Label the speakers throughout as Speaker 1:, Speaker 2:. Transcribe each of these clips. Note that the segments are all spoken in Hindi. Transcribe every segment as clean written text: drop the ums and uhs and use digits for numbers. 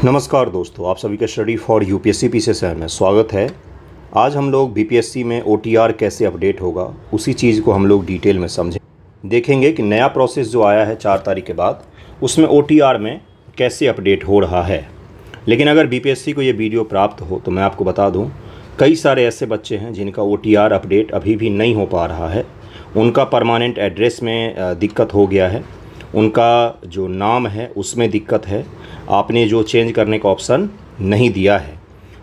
Speaker 1: नमस्कार दोस्तों, आप सभी का स्टडी फॉर यूपीएससी पीसीएस में स्वागत है। आज हम लोग बीपीएससी में ओटीआर कैसे अपडेट होगा उसी चीज़ को हम लोग डिटेल में समझें। देखेंगे कि नया प्रोसेस जो आया है 4 तारीख के बाद उसमें ओटीआर में कैसे अपडेट हो रहा है। लेकिन अगर बीपीएससी को ये वीडियो प्राप्त हो तो मैं आपको बता दूँ, कई सारे ऐसे बच्चे हैं जिनका ओटीआर अपडेट अभी भी नहीं हो पा रहा है। उनका परमानेंट एड्रेस में दिक्कत हो गया है, उनका जो नाम है उसमें दिक्कत है, आपने जो चेंज करने का ऑप्शन नहीं दिया है।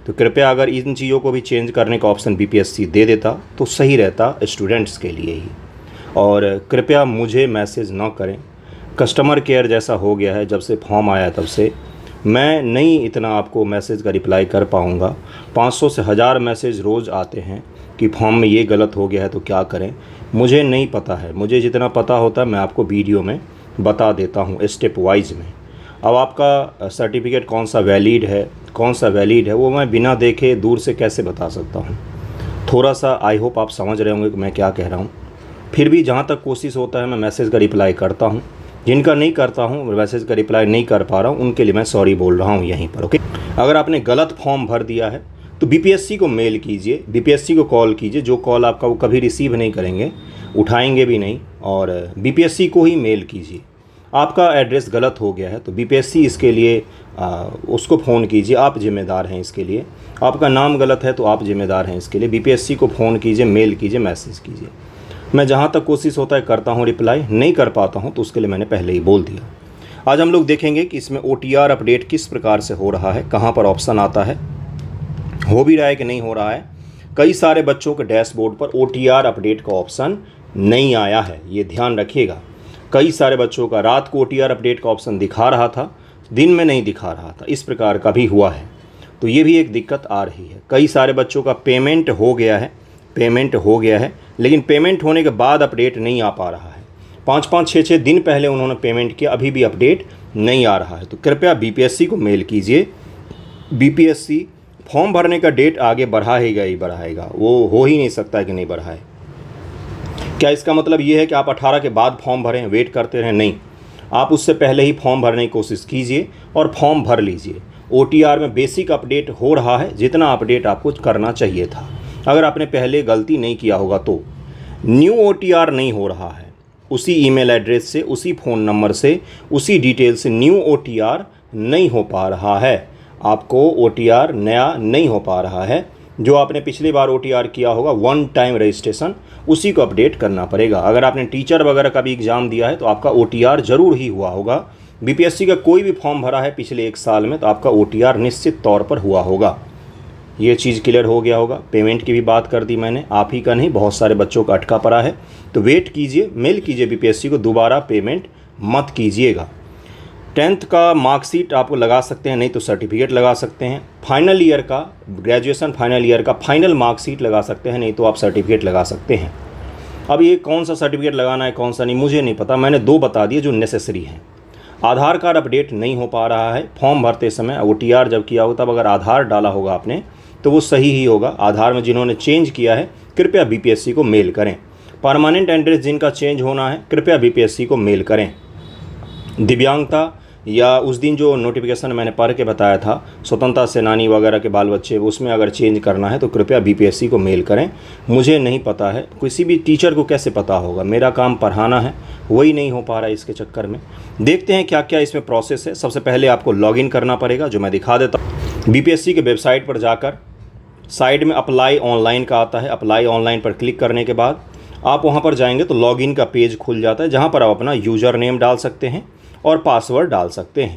Speaker 1: तो कृपया अगर इन चीज़ों को भी चेंज करने का ऑप्शन बीपीएससी दे देता तो सही रहता स्टूडेंट्स के लिए ही। और कृपया मुझे मैसेज ना करें, कस्टमर केयर जैसा हो गया है। जब से फॉर्म आया तब से मैं नहीं इतना आपको मैसेज का रिप्लाई कर पाऊँगा। 500 से 1000 मैसेज रोज़ आते हैं कि फॉर्म में ये गलत हो गया है तो क्या करें। मुझे नहीं पता है, मुझे जितना पता होता है मैं आपको वीडियो में बता देता हूँ स्टेप वाइज में। अब आपका सर्टिफिकेट कौन सा वैलिड है वो मैं बिना देखे दूर से कैसे बता सकता हूँ। थोड़ा सा आई होप आप समझ रहे होंगे कि मैं क्या कह रहा हूँ। फिर भी जहाँ तक कोशिश होता है मैं मैसेज का रिप्लाई करता हूँ। जिनका नहीं करता हूँ, मैसेज का रिप्लाई नहीं कर पा रहा हूँ, उनके लिए मैं सॉरी बोल रहा हूँ यहीं पर। ओके, अगर आपने गलत फॉर्म भर दिया है तो बीपीएससी को मेल कीजिए, बीपीएससी को कॉल कीजिए। जो कॉल आपका वो कभी रिसीव नहीं करेंगे, उठाएंगे भी नहीं, और बीपीएससी को ही मेल कीजिए। आपका एड्रेस गलत हो गया है तो बीपीएससी इसके लिए उसको फ़ोन कीजिए, आप जिम्मेदार हैं इसके लिए। आपका नाम गलत है तो आप जिम्मेदार हैं इसके लिए। बीपीएससी को फ़ोन कीजिए, मेल कीजिए, मैसेज कीजिए। मैं जहाँ तक कोशिश होता है करता हूँ, रिप्लाई नहीं कर पाता हूँ तो उसके लिए मैंने पहले ही बोल दिया। आज हम लोग देखेंगे कि इसमें ओटीआर अपडेट किस प्रकार से हो रहा है, कहाँ पर ऑप्शन आता है, हो भी रहा है कि नहीं हो रहा है। कई सारे बच्चों के डैशबोर्ड पर ओटीआर अपडेट का ऑप्शन नहीं आया है, ये ध्यान रखिएगा। कई सारे बच्चों का रात को ओटीआर अपडेट का ऑप्शन दिखा रहा था, दिन में नहीं दिखा रहा था। इस प्रकार का भी हुआ है, तो ये भी एक दिक्कत आ रही है। कई सारे बच्चों का पेमेंट हो गया है, लेकिन पेमेंट होने के बाद अपडेट नहीं आ पा रहा है। 5-5, 6-6 दिन पहले उन्होंने पेमेंट किया, अभी भी अपडेट नहीं आ रहा है। तो कृपया बीपीएससी को मेल कीजिए। बीपीएससी फॉर्म भरने का डेट आगे बढ़ाएगा ही बढ़ाएगा, वो हो ही नहीं सकता कि नहीं बढ़ाए। क्या इसका मतलब ये है कि आप 18 के बाद फॉर्म भरें, वेट करते रहें? नहीं, आप उससे पहले ही फॉर्म भरने की कोशिश कीजिए और फॉर्म भर लीजिए। ओटीआर में बेसिक अपडेट हो रहा है, जितना अपडेट आपको करना चाहिए था। अगर आपने पहले गलती नहीं किया होगा तो न्यू ओटीआर नहीं हो रहा है। उसी ईमेल एड्रेस से, उसी फ़ोन नंबर से, उसी डिटेल से न्यू ओटीआर नहीं हो पा रहा है। आपको ओटीआर नया नहीं हो पा रहा है। जो आपने पिछली बार ओटीआर किया होगा, वन टाइम रजिस्ट्रेशन, उसी को अपडेट करना पड़ेगा। अगर आपने टीचर वगैरह का भी एग्ज़ाम दिया है तो आपका ओटीआर ज़रूर ही हुआ होगा। बीपीएससी का कोई भी फॉर्म भरा है पिछले 1 साल में तो आपका ओटीआर निश्चित तौर पर हुआ होगा। ये चीज़ क्लियर हो गया होगा। पेमेंट की भी बात कर दी मैंने, आप ही का नहीं, बहुत सारे बच्चों का अटका पड़ा है। तो वेट कीजिए, मेल कीजिए बीपीएससी को, दोबारा पेमेंट मत कीजिएगा। 10th का मार्कशीट आपको लगा सकते हैं, नहीं तो सर्टिफिकेट लगा सकते हैं। फाइनल ईयर का, ग्रेजुएशन फाइनल ईयर का फाइनल मार्कशीट लगा सकते हैं, नहीं तो आप सर्टिफिकेट लगा सकते हैं। अब ये कौन सा सर्टिफिकेट लगाना है, कौन सा नहीं, मुझे नहीं पता। मैंने 2 बता दिए जो नेसेसरी हैं। आधार कार्ड अपडेट नहीं हो पा रहा है। फॉर्म भरते समय ओटीआर जब किया हो तब अगर आधार डाला होगा आपने तो वो सही ही होगा। आधार में जिन्होंने चेंज किया है कृपया बीपीएससी को मेल करें। परमानेंट एड्रेस जिनका चेंज होना है कृपया बीपीएससी को मेल करें। दिव्यांगता या उस दिन जो नोटिफिकेशन मैंने पढ़ के बताया था, स्वतंत्रता सेनानी वगैरह के बाल बच्चे, उसमें अगर चेंज करना है तो कृपया बीपीएससी को मेल करें। मुझे नहीं पता है, किसी भी टीचर को कैसे पता होगा। मेरा काम पढ़ाना है, वही नहीं हो पा रहा है इसके चक्कर में। देखते हैं क्या क्या इसमें प्रोसेस है। सबसे पहले आपको लॉगिन करना पड़ेगा, जो मैं दिखा देता हूँ। बीपीएससी के वेबसाइट पर जाकर साइड में अप्लाई ऑनलाइन का आता है। अप्लाई ऑनलाइन पर क्लिक करने के बाद आप वहाँ पर जाएंगे तो लॉगिन का पेज खुल जाता है, जहाँ पर आप अपना यूज़र नेम डाल सकते हैं और पासवर्ड डाल सकते हैं।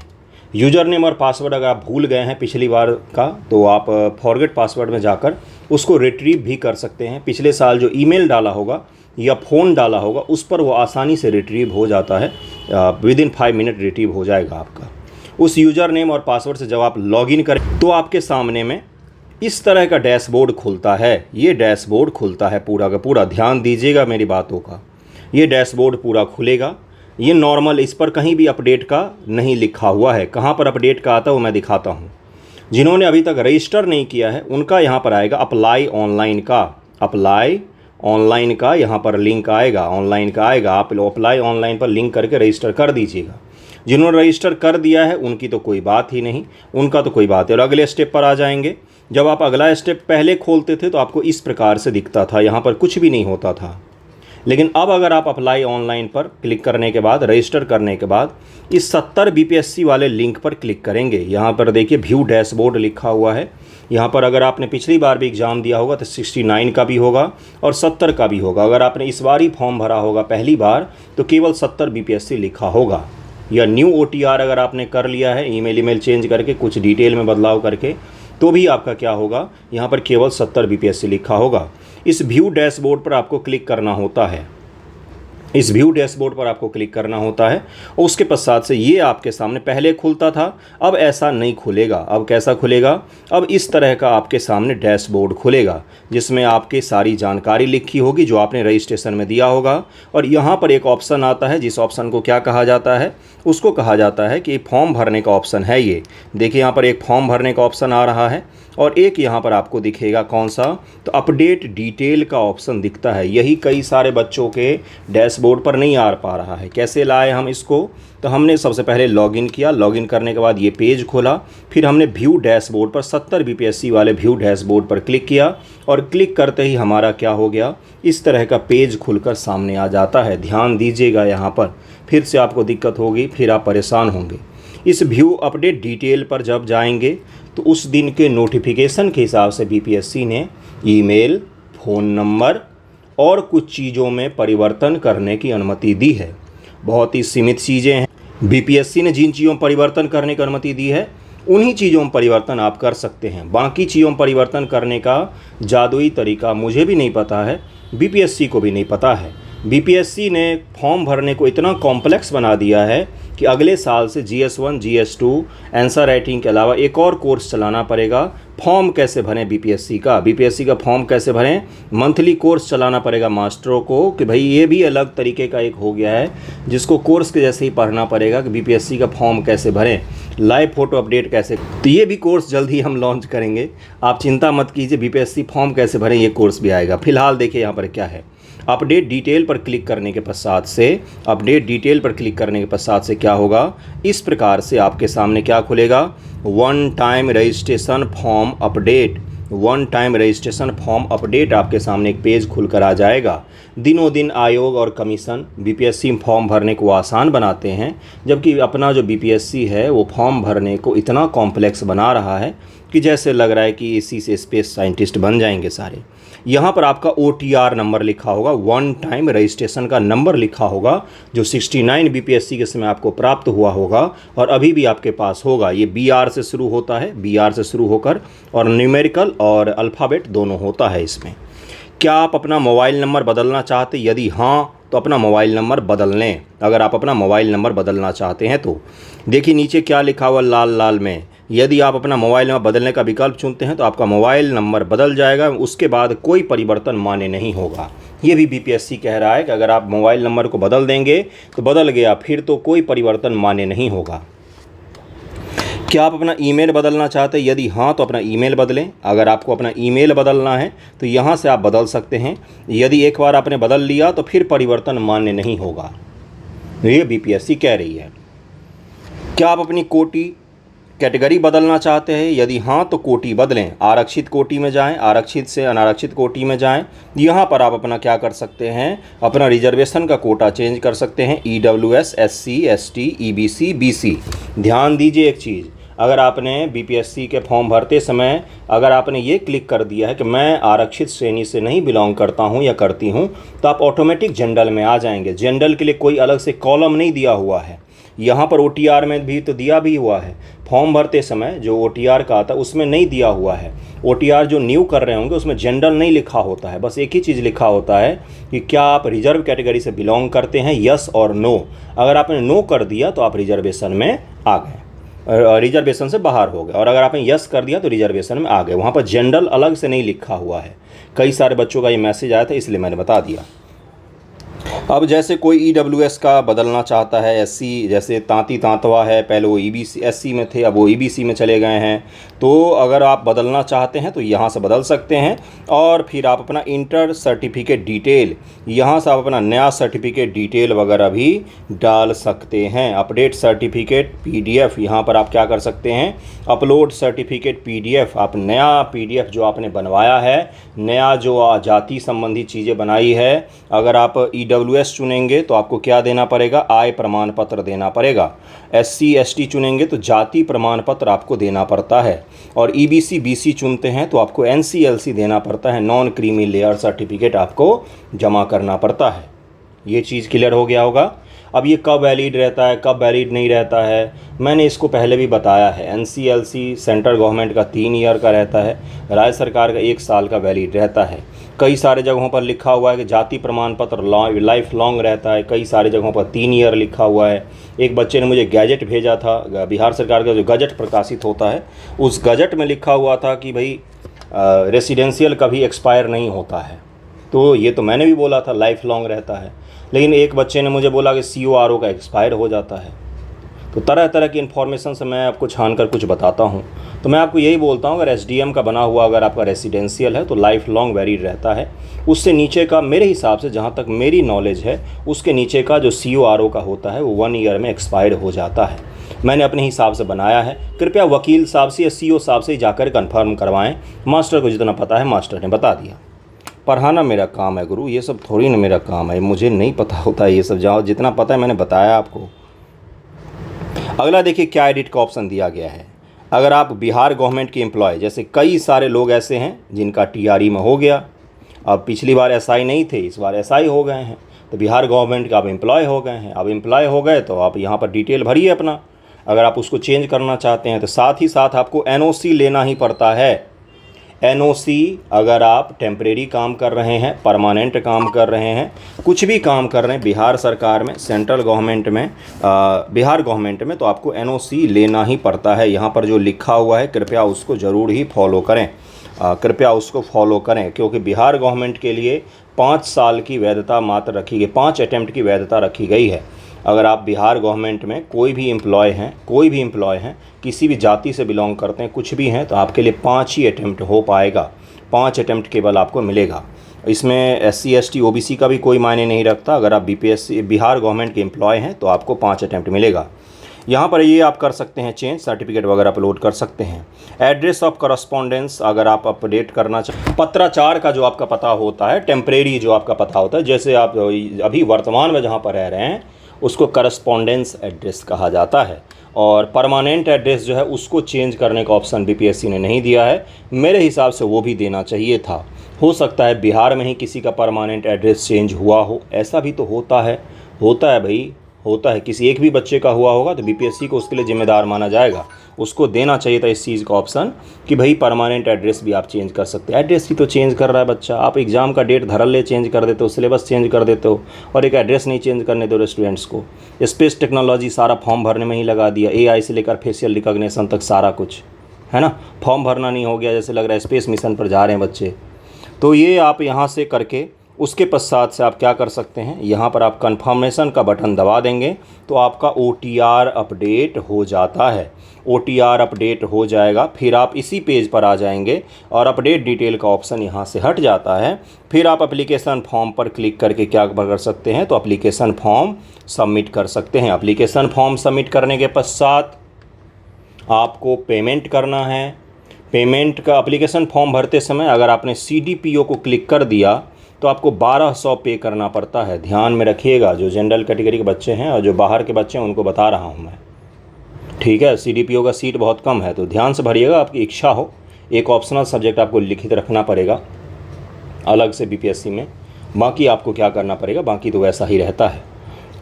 Speaker 1: यूज़र नेम और पासवर्ड अगर आप भूल गए हैं पिछली बार का तो आप फॉरगेट पासवर्ड में जाकर उसको रिट्रीव भी कर सकते हैं। पिछले साल जो ईमेल डाला होगा या फ़ोन डाला होगा उस पर वो आसानी से रिट्रीव हो जाता है। विदिन 5 मिनट रिट्रीव हो जाएगा आपका। उस यूज़र नेम और पासवर्ड से जब आप लॉगिन करें तो आपके सामने में इस तरह का डैशबोर्ड खुलता है। ये डैशबोर्ड खुलता है पूरा का पूरा, ध्यान दीजिएगा मेरी बातों का। ये डैशबोर्ड पूरा खुलेगा। ये नॉर्मल, इस पर कहीं भी अपडेट का नहीं लिखा हुआ है। कहाँ पर अपडेट का आता है वो मैं दिखाता हूँ। जिन्होंने अभी तक रजिस्टर नहीं किया है उनका यहाँ पर आएगा अप्लाई ऑनलाइन का। अप्लाई ऑनलाइन का यहाँ पर लिंक आएगा, ऑनलाइन का आएगा। आप अप्लाई ऑनलाइन पर लिंक करके रजिस्टर कर दीजिएगा। जिन्होंने रजिस्टर कर दिया है उनकी तो कोई बात ही नहीं, उनका तो कोई बात है। और अगले स्टेप पर आ जाएंगे। जब आप अगला स्टेप पहले खोलते थे तो आपको इस प्रकार से दिखता था, यहाँ पर कुछ भी नहीं होता था। लेकिन अब अगर आप अप्लाई ऑनलाइन पर क्लिक करने के बाद, रजिस्टर करने के बाद इस 70 बीपीएससी वाले लिंक पर क्लिक करेंगे। यहाँ पर देखिए व्यू डैशबोर्ड लिखा हुआ है। यहाँ पर अगर आपने पिछली बार भी एग्ज़ाम दिया होगा तो 69 का भी होगा और 70 का भी होगा। अगर आपने इस बार ही फॉर्म भरा होगा पहली बार तो केवल 70 बीपीएससी लिखा होगा। या न्यू ओटीआर अगर आपने कर लिया है, ईमेल चेंज करके कुछ डिटेल में बदलाव करके, तो भी आपका क्या होगा, यहाँ पर केवल 70 बीपीएससी लिखा होगा। इस व्यू डैशबोर्ड पर आपको क्लिक करना होता है। इस व्यू डैशबोर्ड पर आपको क्लिक करना होता है और उसके पश्चात से ये आपके सामने पहले खुलता था, अब ऐसा नहीं खुलेगा। अब कैसा खुलेगा, अब इस तरह का आपके सामने डैशबोर्ड खुलेगा जिसमें आपकी सारी जानकारी लिखी होगी जो आपने रजिस्ट्रेशन में दिया होगा। और यहाँ पर एक ऑप्शन आता है, जिस ऑप्शन को क्या कहा जाता है, उसको कहा जाता है कि फॉर्म भरने का ऑप्शन है। ये देखिए यहाँ पर एक फॉर्म भरने का ऑप्शन आ रहा है और एक यहाँ पर आपको दिखेगा कौन सा, तो अपडेट डिटेल का ऑप्शन दिखता है। यही कई सारे बच्चों के डैशबोर्ड पर नहीं आ पा रहा है। कैसे लाए हम इसको, तो हमने सबसे पहले लॉगिन किया। लॉगिन करने के बाद ये पेज खोला, फिर हमने व्यू डैशबोर्ड पर 70 बीपीएससी वाले व्यू डैशबोर्ड पर क्लिक किया और क्लिक करते ही हमारा क्या हो गया, इस तरह का पेज खुलकर सामने आ जाता है। ध्यान दीजिएगा, यहाँ पर फिर से आपको दिक्कत होगी, फिर आप परेशान होंगे। इस व्यू अपडेट डिटेल पर जब जाएंगे तो उस दिन के नोटिफिकेशन के हिसाब से बीपीएससी ने ईमेल, फ़ोन नंबर और कुछ चीज़ों में परिवर्तन करने की अनुमति दी है। बहुत ही सीमित चीज़ें हैं। बीपीएससी ने जिन चीज़ों में परिवर्तन करने की अनुमति दी है उन्हीं चीज़ों में परिवर्तन आप कर सकते हैं। बाकी चीज़ों में परिवर्तन करने का जादुई तरीका मुझे भी नहीं पता है, बीपीएससी को भी नहीं पता है। बीपीएससी ने फॉर्म भरने को इतना कॉम्प्लेक्स बना दिया है कि अगले साल से GS1, GS2 आंसर राइटिंग के अलावा एक और कोर्स चलाना पड़ेगा। फॉर्म कैसे भरें बीपीएससी का फॉर्म कैसे भरें, मंथली कोर्स चलाना पड़ेगा मास्टरों को कि भाई ये भी अलग तरीके का एक हो गया है जिसको कोर्स के जैसे ही पढ़ना पड़ेगा कि बीपीएससी का फॉर्म कैसे भरें, लाइव फ़ोटो अपडेट कैसे। तो ये भी कोर्स जल्द ही हम लॉन्च करेंगे, आप चिंता मत कीजिए। बीपीएससी फॉर्म कैसे भरें ये कोर्स भी आएगा। फिलहाल देखिए यहाँ पर क्या है, अपडेट डिटेल पर क्लिक करने के पश्चात से क्या होगा, इस प्रकार से आपके सामने क्या खुलेगा, one time registration form update आपके सामने एक पेज खुलकर आ जाएगा। दिनों दिन आयोग और कमीशन बीपीएससी फॉर्म भरने को आसान बनाते हैं, जबकि अपना जो बीपीएससी है वो फॉर्म भरने को इतना कॉम्प्लेक्स बना रहा है कि जैसे लग रहा है कि इसी से स्पेस साइंटिस्ट बन जाएंगे सारे। यहाँ पर आपका OTR नंबर लिखा होगा, वन टाइम रजिस्ट्रेशन का नंबर लिखा होगा, जो 69 बीपीएससी के समय आपको प्राप्त हुआ होगा और अभी भी आपके पास होगा। ये BR से शुरू होता है, BR से शुरू होकर और न्यूमेरिकल और अल्फ़ाबेट दोनों होता है इसमें। क्या आप अपना मोबाइल नंबर बदलना चाहते, यदि हाँ तो अपना मोबाइल नंबर बदल लें। अगर आप अपना मोबाइल नंबर बदलना चाहते हैं तो देखिए नीचे क्या लिखा हुआ लाल में, यदि आप अपना मोबाइल नंबर बदलने का विकल्प चुनते हैं तो आपका मोबाइल नंबर बदल जाएगा, उसके बाद कोई परिवर्तन मान्य नहीं होगा। ये भी बीपीएससी कह रहा है कि अगर आप मोबाइल नंबर को बदल देंगे तो बदल गया, फिर तो कोई परिवर्तन मान्य नहीं होगा। क्या आप अपना ईमेल बदलना चाहते हैं, यदि हाँ तो अपना ईमेल बदलें। अगर आपको अपना ईमेल बदलना है तो यहाँ से आप बदल सकते हैं। यदि एक बार आपने बदल लिया तो फिर परिवर्तन मान्य नहीं होगा, ये बीपीएससी कह रही है। क्या आप अपनी कोटि कैटेगरी बदलना चाहते हैं, यदि हाँ तो कोटि बदलें। आरक्षित कोटि में जाएं, आरक्षित से अनारक्षित कोटि में जाएं। यहाँ पर आप अपना क्या कर सकते हैं, अपना रिजर्वेशन का कोटा चेंज कर सकते हैं, EWS, SC, ST, EBC, BC। ध्यान दीजिए एक चीज़, अगर आपने बीपीएससी के फॉर्म भरते समय अगर आपने ये क्लिक कर दिया है कि मैं आरक्षित श्रेणी से नहीं बिलोंग करता हूँ या करती हूँ, तो आप ऑटोमेटिक जनरल में आ जाएंगे। जनरल के लिए कोई अलग से कॉलम नहीं दिया हुआ है। यहाँ पर OTR में भी तो दिया भी हुआ है, फॉर्म भरते समय जो OTR का आता है उसमें नहीं दिया हुआ है। OTR जो न्यू कर रहे होंगे उसमें जनरल नहीं लिखा होता है, बस एक ही चीज़ लिखा होता है कि क्या आप रिजर्व कैटेगरी से बिलोंग करते हैं, यस और नो। अगर आपने नो कर दिया तो आप रिजर्वेशन में आ गए, रिजर्वेशन से बाहर हो गए, और अगर आपने यस कर दिया तो रिजर्वेशन में आ गए। वहाँ पर जनरल अलग से नहीं लिखा हुआ है। कई सारे बच्चों का ये मैसेज आया था, इसलिए मैंने बता दिया। अब जैसे कोई ईडब्ल्यूएस का बदलना चाहता है, एससी, जैसे तांती तांतवा है, पहले वो ईबीसी एससी में थे, अब वो ईबीसी में चले गए हैं। तो अगर आप बदलना चाहते हैं तो यहाँ से बदल सकते हैं, और फिर आप अपना इंटर सर्टिफिकेट डिटेल, यहाँ से आप अपना नया सर्टिफिकेट डिटेल वगैरह भी डाल सकते हैं। अपडेट सर्टिफिकेट पीडीएफ, यहाँ पर आप क्या कर सकते हैं, अपलोड सर्टिफिकेट पीडीएफ, आप नया पीडीएफ जो आपने बनवाया है, नया जो जाति संबंधी चीज़ें बनाई है, अगर आप ईडब्ल्यूएस चुनेंगे तो आपको क्या देना पड़ेगा, आय प्रमाण पत्र देना पड़ेगा। एससी एसटी चुनेंगे तो जाति प्रमाण पत्र आपको देना पड़ता है, और ईबीसी बीसी चुनते हैं तो आपको एनसीएलसी देना पड़ता है, नॉन क्रीमी लेयर सर्टिफिकेट आपको जमा करना पड़ता है। ये चीज़ क्लियर हो गया होगा। अब ये कब वैलिड रहता है, कब वैलिड नहीं रहता है, मैंने इसको पहले भी बताया है। एनसीएलसी सेंट्रल गवर्नमेंट का 3 ईयर का रहता है, राज्य सरकार का 1 साल का वैलिड रहता है। कई सारे जगहों पर लिखा हुआ है कि जाति प्रमाण पत्र लाइफ लॉन्ग रहता है, कई सारे जगहों पर 3 ईयर लिखा हुआ है। एक बच्चे ने मुझे गैजेट भेजा था, बिहार सरकार का जो गजट प्रकाशित होता है, उस गजट में लिखा हुआ था कि भाई रेसिडेंशियल कभी एक्सपायर नहीं होता है। तो ये तो मैंने भी बोला था लाइफ लॉन्ग रहता है, लेकिन एक बच्चे ने मुझे बोला कि CORO का एक्सपायर हो जाता है। तो तरह तरह की इन्फॉर्मेशन से मैं आपको छान कर कुछ बताता हूँ। तो मैं आपको यही बोलता हूँ, अगर SDM का बना हुआ अगर आपका रेसिडेंशियल है तो लाइफ लॉन्ग वैलिड रहता है। उससे नीचे का मेरे हिसाब से, जहाँ तक मेरी नॉलेज है, उसके नीचे का जो CORO का होता है वो 1 ईयर में एक्सपायर हो जाता है। मैंने अपने हिसाब से बनाया है, कृपया वकील साहब से या CO साहब से जाकर कन्फर्म करवाएँ। मास्टर को जितना पता है मास्टर ने बता दिया। पढ़ाना मेरा काम है गुरु, ये सब थोड़ी ना मेरा काम है, मुझे नहीं पता होता है ये सब। जाओ, जितना पता है मैंने बताया आपको। अगला देखिए क्या एडिट का ऑप्शन दिया गया है। अगर आप बिहार गवर्नमेंट के एम्प्लॉय, जैसे कई सारे लोग ऐसे हैं जिनका TRE में हो गया, अब पिछली बार SI नहीं थे, इस बार SI हो गए हैं, तो बिहार गवर्नमेंट का आप एम्प्लॉय हो गए हैं। अब एम्प्लॉय हो गए तो आप यहाँ पर डिटेल भरिए अपना। अगर आप उसको चेंज करना चाहते हैं तो साथ ही साथ आपको NOC लेना ही पड़ता है। NOC अगर आप टेम्परेरी काम कर रहे हैं, परमानेंट काम कर रहे हैं, कुछ भी काम कर रहे हैं बिहार सरकार में, सेंट्रल गवर्नमेंट में, बिहार गवर्नमेंट में, तो आपको NOC लेना ही पड़ता है। यहाँ पर जो लिखा हुआ है कृपया उसको ज़रूर ही फॉलो करें, कृपया उसको फॉलो करें, क्योंकि बिहार गवर्नमेंट के लिए 5 साल की वैधता मात्र रखी गई, 5 अटैम्प्ट की वैधता रखी गई है। अगर आप बिहार गवर्नमेंट में कोई भी एम्प्लॉय हैं, किसी भी जाति से बिलोंग करते हैं, कुछ भी हैं, तो आपके लिए 5 ही अटैम्प्ट हो पाएगा, 5 अटैम्प्ट केवल आपको मिलेगा। इसमें SC ST OBC का भी कोई मायने नहीं रखता। अगर आप BPSC बिहार गवर्नमेंट के एम्प्लॉय हैं तो आपको 5 अटैम्प्ट मिलेगा। यहाँ पर ये आप कर सकते हैं, चेंज सर्टिफिकेट वगैरह अपलोड कर सकते हैं। एड्रेस ऑफ करस्पॉन्डेंस अगर आप अपडेट करना पत्राचार का जो आपका पता होता है, टेम्परेरी जो आपका पता होता है, जैसे आप अभी वर्तमान में जहाँ पर रह रहे हैं उसको करस्पॉन्डेंस एड्रेस कहा जाता है, और परमानेंट एड्रेस जो है उसको चेंज करने का ऑप्शन BPSC ने नहीं दिया है। मेरे हिसाब से वो भी देना चाहिए था। हो सकता है बिहार में ही किसी का परमानेंट एड्रेस चेंज हुआ हो, ऐसा भी तो होता है भाई, होता है। किसी एक भी बच्चे का हुआ होगा तो BPSC को उसके लिए जिम्मेदार माना जाएगा, उसको देना चाहिए था इस चीज़ का ऑप्शन कि भाई परमानेंट एड्रेस भी आप चेंज कर सकते हैं। एड्रेस भी तो चेंज कर रहा है बच्चा, आप एग्ज़ाम का डेट धरल ले चेंज कर देते हो, सिलेबस चेंज कर देते हो, और एक एड्रेस नहीं चेंज करने दो स्टूडेंट्स को। स्पेस टेक्नोलॉजी सारा फॉर्म भरने में ही लगा दिया, AI से लेकर फेशियल रिकॉग्निशन तक सारा कुछ है ना। फॉर्म भरना नहीं हो गया, जैसे लग रहा है स्पेस मिशन पर जा रहे हैं बच्चे। तो ये आप यहाँ से करके उसके पश्चात से आप क्या कर सकते हैं, यहाँ पर आप कन्फर्मेशन का बटन दबा देंगे तो आपका OTR अपडेट हो जाता है। OTR अपडेट हो जाएगा, फिर आप इसी पेज पर आ जाएंगे और अपडेट डिटेल का ऑप्शन यहाँ से हट जाता है। फिर आप एप्लीकेशन फॉर्म पर क्लिक करके क्या कर सकते हैं, तो एप्लीकेशन फॉर्म सबमिट कर सकते हैं। एप्लीकेशन फॉर्म सबमिट करने के पश्चात आपको पेमेंट करना है। पेमेंट का एप्लीकेशन फॉर्म भरते समय अगर आपने CDPO को क्लिक कर दिया तो आपको 1200 पे करना पड़ता है। ध्यान में रखिएगा, जो जनरल कैटेगरी के बच्चे हैं और जो बाहर के बच्चे हैं उनको बता रहा हूं मैं, ठीक है। CDPO का सीट बहुत कम है, तो ध्यान से भरिएगा। आपकी इच्छा हो, एक ऑप्शनल सब्जेक्ट आपको लिखित रखना पड़ेगा अलग से BPSC में, बाकी आपको क्या करना पड़ेगा, बाकी तो वैसा ही रहता है।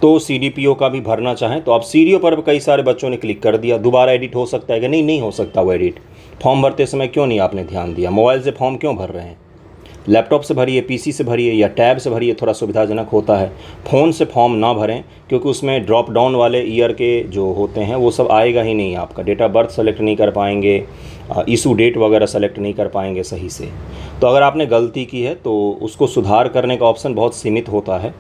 Speaker 1: तो CDPO का भी भरना चाहें तो आप CDO पर कई सारे बच्चों ने क्लिक कर दिया, दोबारा एडिट हो सकता है कि नहीं हो सकता वो एडिट। फॉर्म भरते समय क्यों नहीं आपने ध्यान दिया, मोबाइल से फॉर्म क्यों भर रहे हैं, लैपटॉप से भरिए, PC से भरिए या टैब से भरिए, थोड़ा सुविधाजनक होता है। फ़ोन से फॉर्म ना भरें, क्योंकि उसमें ड्रॉप डाउन वाले ईयर के जो होते हैं वो सब आएगा ही नहीं, आपका डेट ऑफ बर्थ सेलेक्ट नहीं कर पाएंगे, इशू डेट वगैरह सेलेक्ट नहीं कर पाएंगे सही से। तो अगर आपने गलती की है तो उसको सुधार करने का ऑप्शन बहुत सीमित होता है,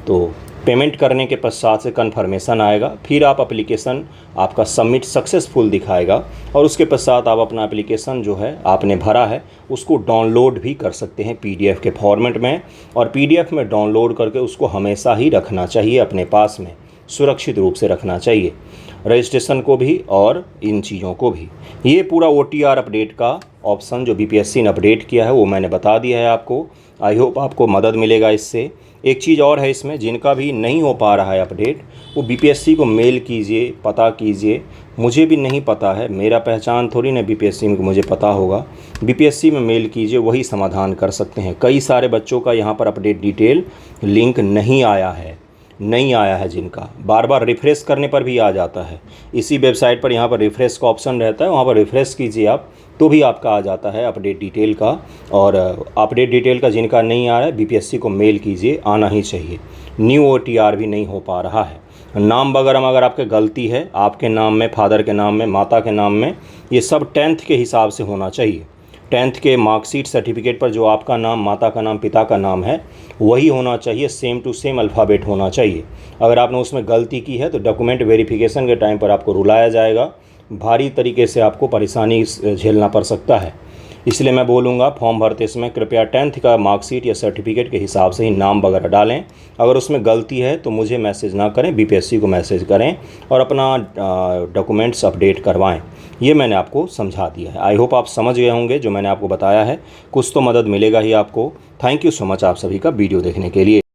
Speaker 1: तो पेमेंट करने के पश्चात से कन्फर्मेशन आएगा, फिर आप एप्लीकेशन आपका सबमिट सक्सेसफुल दिखाएगा और उसके पश्चात आप अपना एप्लीकेशन जो है आपने भरा है उसको डाउनलोड भी कर सकते हैं पीडीएफ के फॉर्मेट में। और पीडीएफ में डाउनलोड करके उसको हमेशा ही रखना चाहिए अपने पास में, सुरक्षित रूप से रखना चाहिए, रजिस्ट्रेशन को भी और इन चीज़ों को भी। ये पूरा OTR अपडेट का ऑप्शन जो बीपीएससी ने अपडेट किया है वो मैंने बता दिया है आपको। आई होप आपको मदद मिलेगा इससे। एक चीज़ और है इसमें, जिनका भी नहीं हो पा रहा है अपडेट, वो बीपीएससी को मेल कीजिए, पता कीजिए। मुझे भी नहीं पता है, मेरा पहचान थोड़ी ना बीपीएससी में मुझे पता होगा। बीपीएससी में मेल कीजिए, वही समाधान कर सकते हैं। कई सारे बच्चों का यहाँ पर अपडेट डिटेल लिंक नहीं आया है जिनका बार बार रिफ़्रेश करने पर भी आ जाता है। इसी वेबसाइट पर यहाँ पर रिफ़्रेश का ऑप्शन रहता है, वहाँ पर रिफ़्रेश कीजिए आप तो भी आपका आ जाता है अपडेट डिटेल का। और अपडेट डिटेल का जिनका नहीं आ रहा है बीपीएससी को मेल कीजिए, आना ही चाहिए। न्यू OTR भी नहीं हो पा रहा है। नाम वगैरह अगर आपके गलती है, आपके नाम में, फादर के नाम में, माता के नाम में, ये सब 10th के हिसाब से होना चाहिए। 10th के मार्कशीट सर्टिफिकेट पर जो आपका नाम, माता का नाम, पिता का नाम है वही होना चाहिए, सेम टू सेम अल्फ़ाबेट होना चाहिए। अगर आपने उसमें गलती की है तो डॉक्यूमेंट वेरिफिकेशन के टाइम पर आपको रुलाया जाएगा, भारी तरीके से आपको परेशानी झेलना पड़ सकता है। इसलिए मैं बोलूँगा फॉर्म भरते समय कृपया 10th का मार्कशीट या सर्टिफिकेट के हिसाब से ही नाम वगैरह डालें। अगर उसमें गलती है तो मुझे मैसेज ना करें, बीपीएससी को मैसेज करें और अपना डॉक्यूमेंट्स अपडेट करवाएं। ये मैंने आपको समझा दिया है। आई होप आप समझ गए होंगे जो मैंने आपको बताया है, कुछ तो मदद मिलेगा ही आपको। थैंक यू सो मच आप सभी का वीडियो देखने के लिए।